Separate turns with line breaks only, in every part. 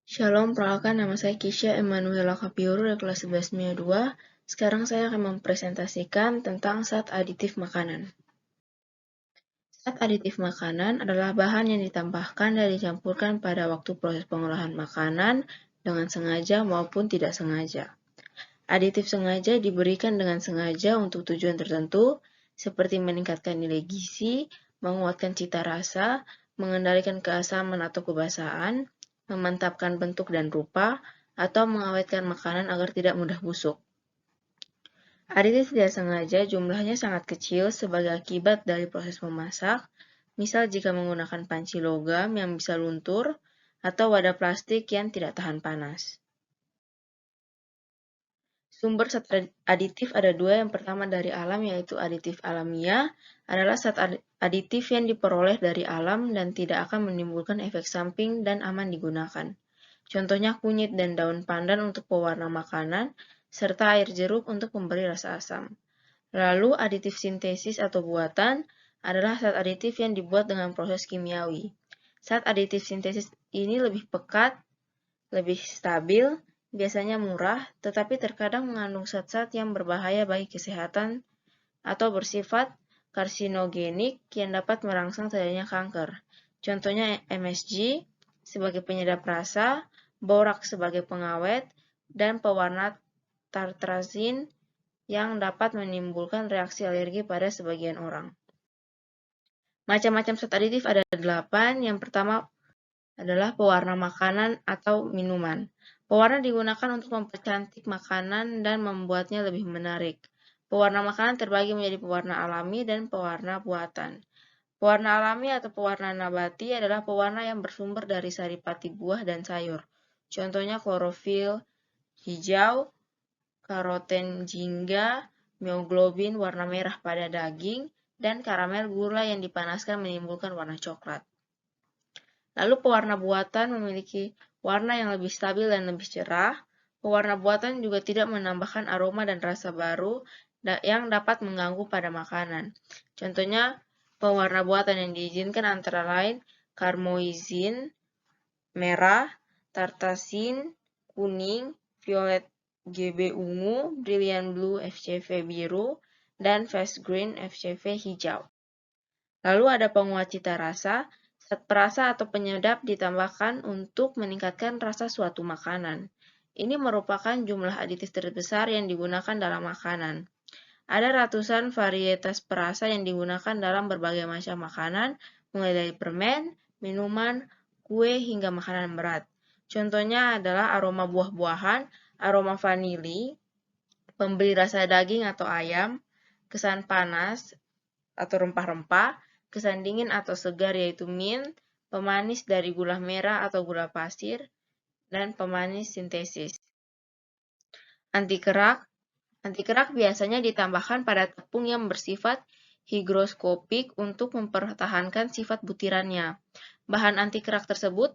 Shalom, perkenalkan nama saya Kisha Emanuela Kapiuru dari kelas 11 MIA 2. Sekarang saya akan mempresentasikan tentang zat aditif makanan. Zat aditif makanan adalah bahan yang ditambahkan dan dicampurkan pada waktu proses pengolahan makanan dengan sengaja maupun tidak sengaja. Aditif sengaja diberikan dengan sengaja untuk tujuan tertentu, seperti meningkatkan nilai gizi, menguatkan cita rasa, mengendalikan keasaman atau kebasaan, memantapkan bentuk dan rupa, atau mengawetkan makanan agar tidak mudah busuk. Aditif tidak sengaja jumlahnya sangat kecil sebagai akibat dari proses memasak, misal jika menggunakan panci logam yang bisa luntur, atau wadah plastik yang tidak tahan panas. Sumber zat aditif ada dua. Yang pertama dari alam, yaitu aditif alamiah, adalah zat aditif yang diperoleh dari alam dan tidak akan menimbulkan efek samping dan aman digunakan. Contohnya kunyit dan daun pandan untuk pewarna makanan, serta air jeruk untuk memberi rasa asam. Lalu aditif sintesis atau buatan adalah zat aditif yang dibuat dengan proses kimiawi. Zat aditif sintesis ini lebih pekat, lebih stabil, biasanya murah, tetapi terkadang mengandung zat-zat yang berbahaya bagi kesehatan atau bersifat karsinogenik yang dapat merangsang terjadinya kanker. Contohnya MSG sebagai penyedap rasa, borak sebagai pengawet, dan pewarna tartrazin yang dapat menimbulkan reaksi alergi pada sebagian orang. Macam-macam zat aditif ada 8. Yang pertama adalah pewarna makanan atau minuman. Pewarna digunakan untuk mempercantik makanan dan membuatnya lebih menarik. Pewarna makanan terbagi menjadi pewarna alami dan pewarna buatan. Pewarna alami atau pewarna nabati adalah pewarna yang bersumber dari saripati buah dan sayur. Contohnya klorofil hijau, karoten jingga, mioglobin warna merah pada daging, dan karamel gula yang dipanaskan menimbulkan warna coklat. Lalu pewarna buatan memiliki warna yang lebih stabil dan lebih cerah. Pewarna buatan juga tidak menambahkan aroma dan rasa baru yang dapat mengganggu pada makanan. Contohnya pewarna buatan yang diizinkan antara lain karmoizin merah, tartazin kuning, violet GB ungu, brilliant blue FCV biru, dan fast green FCV hijau. Lalu ada penguat cita rasa. Zat perasa atau penyedap ditambahkan untuk meningkatkan rasa suatu makanan. Ini merupakan jumlah aditif terbesar yang digunakan dalam makanan. Ada ratusan varietas perasa yang digunakan dalam berbagai macam makanan, mulai dari permen, minuman, kue, hingga makanan berat. Contohnya adalah aroma buah-buahan, aroma vanili, pemberi rasa daging atau ayam, kesan panas atau rempah-rempah, kesan dingin atau segar yaitu mint, pemanis dari gula merah atau gula pasir, dan pemanis sintesis. Antikerak. Antikerak biasanya ditambahkan pada tepung yang bersifat higroskopik untuk mempertahankan sifat butirannya. Bahan antikerak tersebut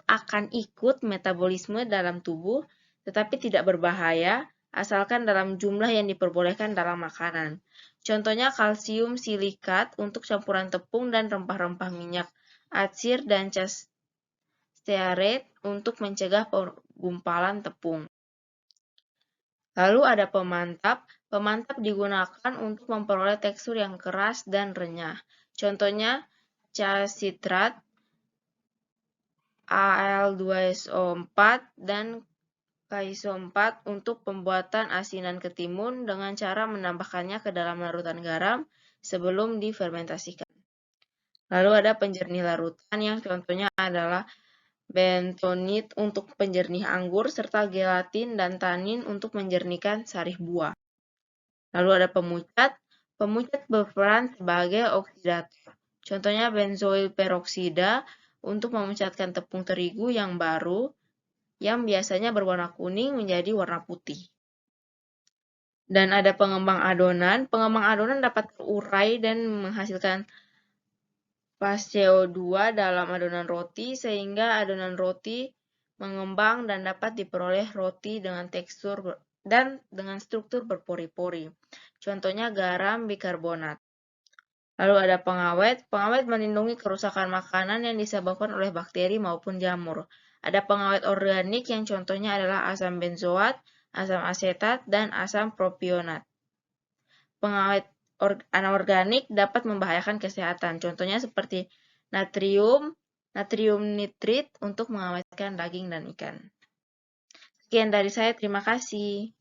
akan ikut metabolisme dalam tubuh, tetapi tidak berbahaya asalkan dalam jumlah yang diperbolehkan dalam makanan. Contohnya kalsium silikat untuk campuran tepung dan rempah-rempah minyak, atsir dan stearat untuk mencegah penggumpalan tepung. Lalu ada pemantap. Pemantap digunakan untuk memperoleh tekstur yang keras dan renyah. Contohnya citrat, Al2SO4, dan KISO4 untuk pembuatan asinan ketimun dengan cara menambahkannya ke dalam larutan garam sebelum difermentasikan. Lalu ada penjernih larutan yang contohnya adalah bentonit untuk penjernih anggur, serta gelatin dan tanin untuk menjernihkan sarih buah. Lalu ada pemucat. Pemucat berperan sebagai oksidator. Contohnya benzoil peroksida untuk memecatkan tepung terigu yang baru yang biasanya berwarna kuning menjadi warna putih. Dan ada pengembang adonan. Pengembang adonan dapat terurai dan menghasilkan gas CO2 dalam adonan roti sehingga adonan roti mengembang dan dapat diperoleh roti dengan tekstur dan dengan struktur berpori-pori. Contohnya garam bikarbonat. Lalu ada pengawet. Pengawet melindungi kerusakan makanan yang disebabkan oleh bakteri maupun jamur. Ada pengawet organik yang contohnya adalah asam benzoat, asam asetat, dan asam propionat. Pengawet anorganik dapat membahayakan kesehatan. Contohnya seperti natrium nitrit untuk mengawetkan daging dan ikan. Sekian dari saya, terima kasih.